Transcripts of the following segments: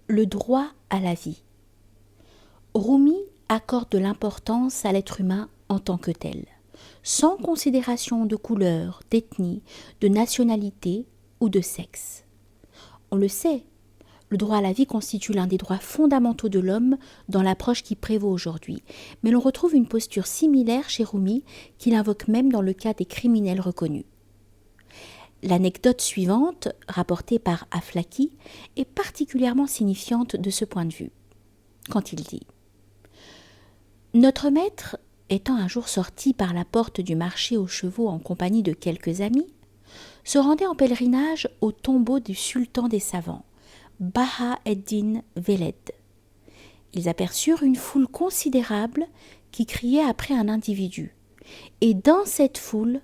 Le droit à la vie. Rumi accorde de l'importance à l'être humain en tant que tel, sans considération de couleur, d'ethnie, de nationalité ou de sexe. On le sait, le droit à la vie constitue l'un des droits fondamentaux de l'homme dans l'approche qui prévaut aujourd'hui, mais l'on retrouve une posture similaire chez Rumi qu'il invoque même dans le cas des criminels reconnus. L'anecdote suivante, rapportée par Aflaki, est particulièrement signifiante de ce point de vue. Quand il dit « Notre maître, étant un jour sorti par la porte du marché aux chevaux en compagnie de quelques amis, se rendait en pèlerinage au tombeau du sultan des savants, Baha ed-Din Veled. Ils aperçurent une foule considérable qui criait après un individu, et dans cette foule,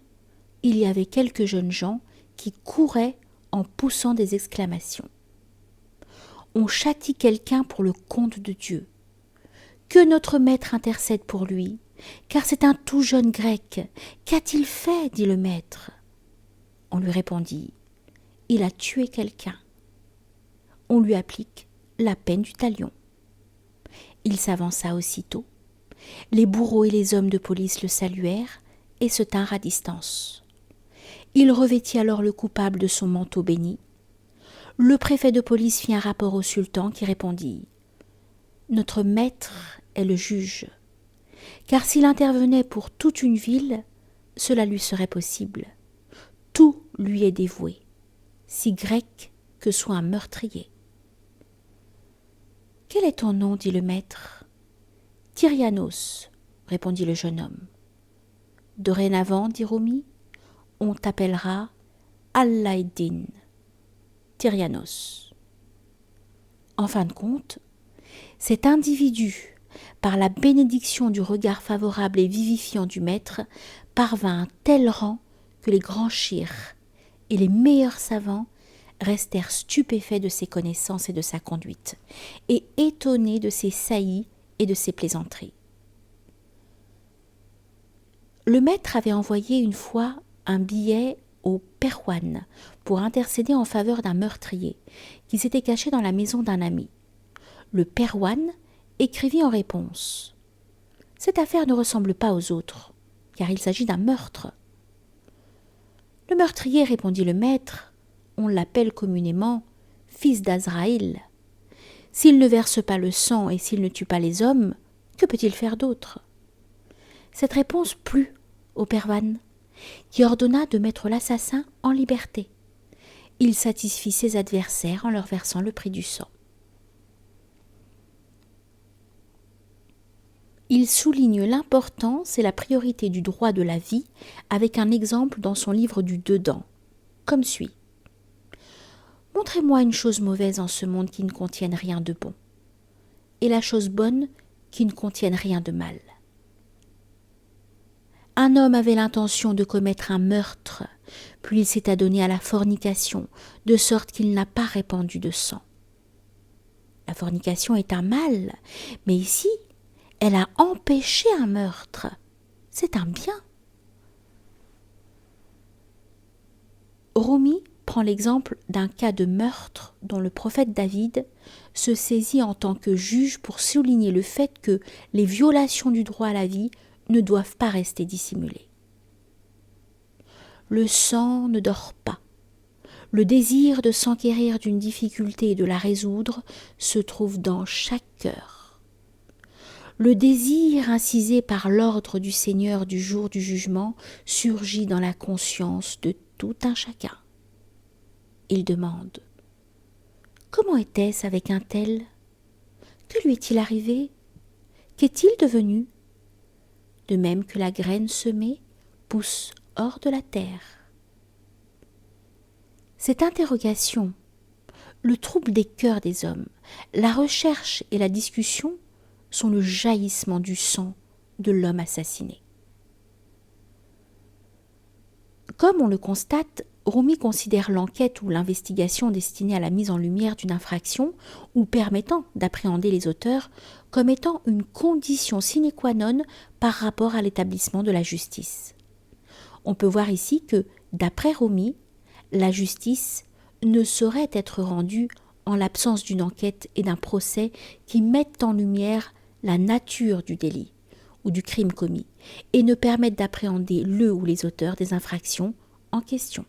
il y avait quelques jeunes gens qui couraient en poussant des exclamations. On châtie quelqu'un pour le compte de Dieu. Que notre maître intercède pour lui, car c'est un tout jeune grec. Qu'a-t-il fait ? Dit le maître. On lui répondit, il a tué quelqu'un. On lui applique la peine du talion. Il s'avança aussitôt. Les bourreaux et les hommes de police le saluèrent et se tinrent à distance. Il revêtit alors le coupable de son manteau béni. Le préfet de police fit un rapport au sultan qui répondit « Notre maître est le juge, car s'il intervenait pour toute une ville, cela lui serait possible. Tout lui est dévoué, si grec que soit un meurtrier. » « Quel est ton nom ? Dit le maître. « Tyrianos, répondit le jeune homme. « Dorénavant, dit Rumi, on t'appellera Allah-ed-Din, Tyrianos. » En fin de compte, cet individu, par la bénédiction du regard favorable et vivifiant du maître, parvint à un tel rang que les grands shirs et les meilleurs savants restèrent stupéfaits de ses connaissances et de sa conduite, et étonnés de ses saillies et de ses plaisanteries. Le maître avait envoyé une fois un billet au Perwan pour intercéder en faveur d'un meurtrier qui s'était caché dans la maison d'un ami. Le Perwan écrivit en réponse « Cette affaire ne ressemble pas aux autres, car il s'agit d'un meurtre. » Le meurtrier, répondit le maître, on l'appelle communément fils d'Azraïl. S'il ne verse pas le sang et s'il ne tue pas les hommes, que peut-il faire d'autre ? Cette réponse plut au Perwan, qui ordonna de mettre l'assassin en liberté. Il satisfit ses adversaires en leur versant le prix du sang. Il souligne l'importance et la priorité du droit de la vie avec un exemple dans son livre du Dedans, comme suit. « Montrez-moi une chose mauvaise en ce monde qui ne contienne rien de bon, et la chose bonne qui ne contienne rien de mal. Un homme avait l'intention de commettre un meurtre, puis il s'est adonné à la fornication, de sorte qu'il n'a pas répandu de sang. La fornication est un mal, mais ici, elle a empêché un meurtre. C'est un bien. » Rumi prend l'exemple d'un cas de meurtre dont le prophète David se saisit en tant que juge pour souligner le fait que les violations du droit à la vie ne doivent pas rester dissimulées. Le sang ne dort pas. Le désir de s'enquérir d'une difficulté et de la résoudre se trouve dans chaque cœur. Le désir incisé par l'ordre du Seigneur du jour du jugement surgit dans la conscience de tout un chacun. Il demande « Comment était-ce avec un tel ? Que lui est-il arrivé ? Qu'est-il devenu ? De même que la graine semée pousse hors de la terre. » Cette interrogation, le trouble des cœurs des hommes, la recherche et la discussion sont le jaillissement du sang de l'homme assassiné. Comme on le constate, Rumi considère l'enquête ou l'investigation destinée à la mise en lumière d'une infraction ou permettant d'appréhender les auteurs comme étant une condition sine qua non par rapport à l'établissement de la justice. On peut voir ici que, d'après Rumi, la justice ne saurait être rendue en l'absence d'une enquête et d'un procès qui mettent en lumière la nature du délit ou du crime commis et ne permettent d'appréhender le ou les auteurs des infractions en question.